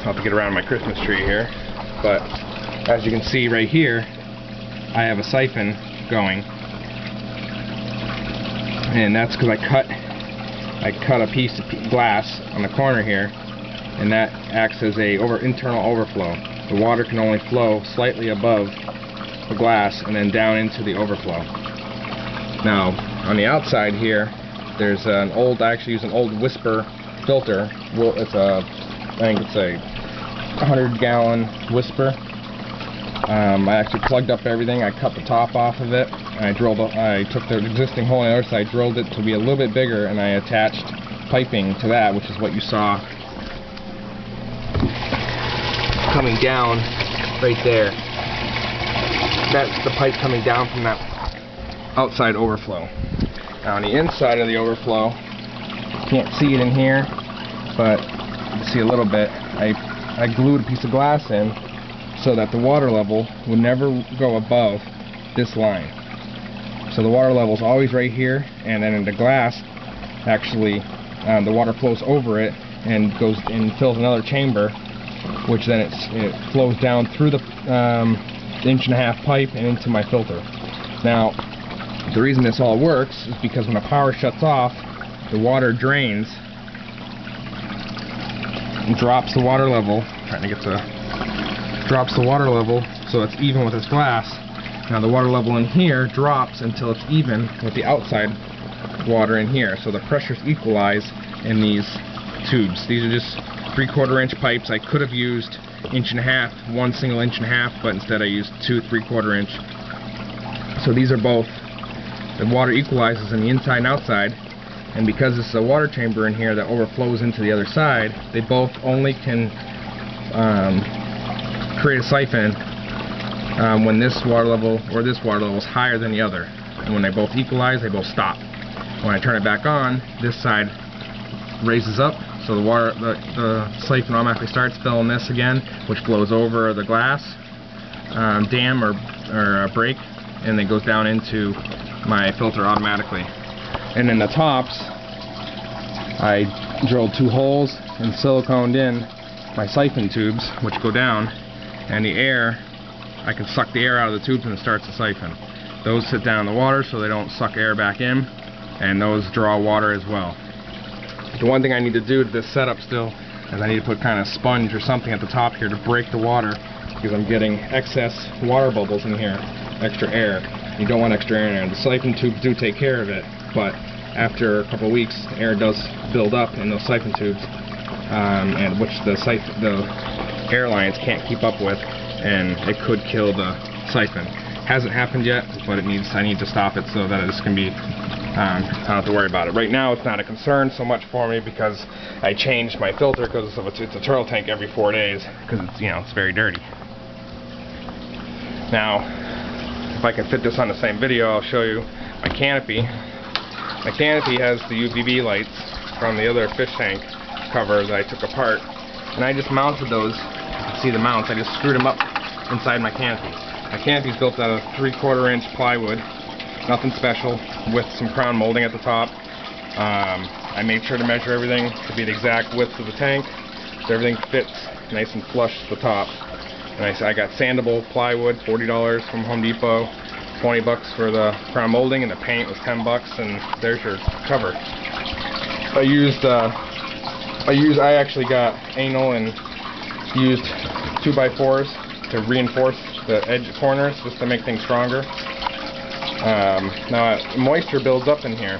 I'll have to get around my Christmas tree here. But as you can see right here, I have a siphon going, and that's because I cut a piece of glass on the corner here, and that acts as a internal overflow. The water can only flow slightly above the glass and then down into the overflow. Now on the outside here, there's an old, I actually use an old Whisper filter. Well, it's I think it's a 100-gallon Whisper. I actually plugged up everything. I cut the top off of it, and I took the existing hole on the other side, drilled it to be a little bit bigger, and I attached piping to that, which is what you saw coming down right there. That's the pipe coming down from that outside overflow. Now on the inside of the overflow, you can't see it in here, but you can see a little bit. I glued a piece of glass in so that the water level would never go above this line. So the water level is always right here, and then in the glass, actually, the water flows over it and goes and fills another chamber, which then it flows down through the 1.5-inch pipe and into my filter. Now, the reason this all works is because when the power shuts off, the water drains and drops the water level. Drops the water level so it's even with this glass. Now the water level in here drops until it's even with the outside water in here. So the pressures equalize in these tubes. These are just 3/4-inch pipes. I could have used 1.5 inch, one single 1.5 inch, but instead I used 2 3/4 inch. So these are both, the water equalizes in the inside and outside, and because this is a water chamber in here that overflows into the other side, they both only can create a siphon when this water level or this water level is higher than the other. And when they both equalize, they both stop. When I turn it back on, this side raises up, so the siphon automatically starts filling this again, which flows over the glass dam or break, and then goes down into my filter automatically. And in the tops, I drilled 2 holes and siliconed in my siphon tubes, which go down, and the air, I can suck the air out of the tubes and it starts the siphon. Those sit down in the water so they don't suck air back in, and those draw water as well. The one thing I need to do to this setup still is I need to put kind of sponge or something at the top here to break the water, because I'm getting excess water bubbles in here, extra air. You don't want extra air in there. The siphon tubes do take care of it, but after a couple of weeks, air does build up in those siphon tubes, and which the airlines can't keep up with, and it could kill the siphon. Hasn't happened yet, but I need to stop it so that this can be, I don't have to worry about it. Right now it's not a concern so much for me because I changed my filter because it's a turtle tank every 4 days, because it's, it's very dirty. Now, if I can fit this on the same video, I'll show you my canopy. My canopy has the UVB lights from the other fish tank cover that I took apart, and I just mounted those. You can see the mounts. I just screwed them up inside my canopy. My canopy is built out of 3/4-inch plywood, nothing special, with some crown molding at the top. I made sure to measure everything to be the exact width of the tank, so everything fits nice and flush to the top. And I got sandable plywood, $40 from Home Depot, $20 for the crown molding, and the paint was $10, and there's your cover. I actually got anal and used 2x4s to reinforce the edge corners just to make things stronger. Now moisture builds up in here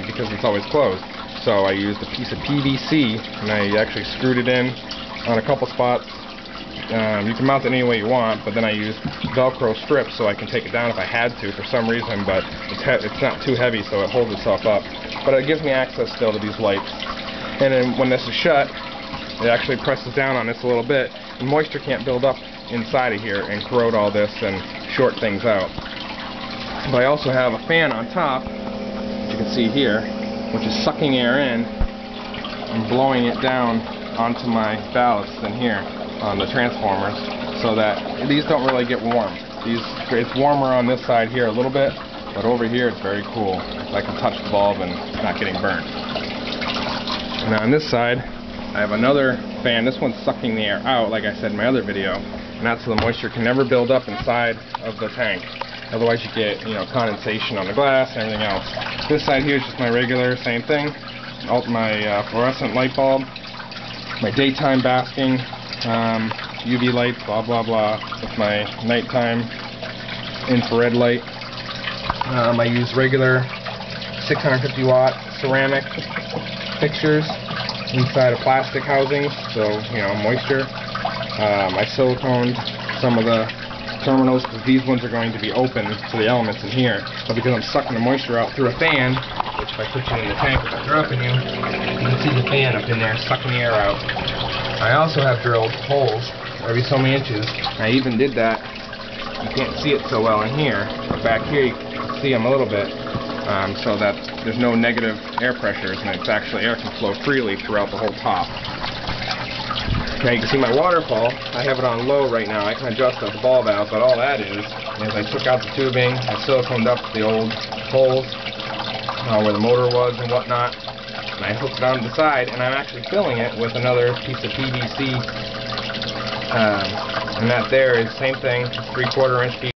because it's always closed, so I used a piece of PVC and I actually screwed it in on a couple spots. You can mount it any way you want, but then I used Velcro strips so I can take it down if I had to for some reason, but it's not too heavy, so it holds itself up. But it gives me access still to these lights. And then when this is shut, it actually presses down on this a little bit, and moisture can't build up inside of here and corrode all this and short things out. But I also have a fan on top, as you can see here, which is sucking air in and blowing it down onto my ballasts in here on the transformers, so that these don't really get warm. It's warmer on this side here a little bit, but over here it's very cool. I can touch the bulb and it's not getting burnt. And on this side, I have another fan. This one's sucking the air out, like I said in my other video, and that's so the moisture can never build up inside of the tank. Otherwise you get, you know, condensation on the glass and everything else. This side here is just my regular, same thing. My fluorescent light bulb, my daytime basking, UV lights, blah blah blah, with my nighttime infrared light. I use regular 650 watt ceramic fixtures inside of plastic housings, so, you know, moisture. I siliconed some of the terminals because these ones are going to be open to the elements in here, but because I'm sucking the moisture out through a fan, which if I put you in the tank without dropping you, you can see the fan up in there sucking the air out. I also have drilled holes every so many inches. I even did that, you can't see it so well in here, but back here you can see them a little bit, so that there's no negative air pressures and it's actually air can flow freely throughout the whole top. Okay, you can see my waterfall. I have it on low right now. I can adjust the ball valve, but all that is I took out the tubing, I siliconed up the old holes where the motor was and whatnot, and I hooked it onto the side, and I'm actually filling it with another piece of PVC, and that there is the same thing, 3/4 inch PVC.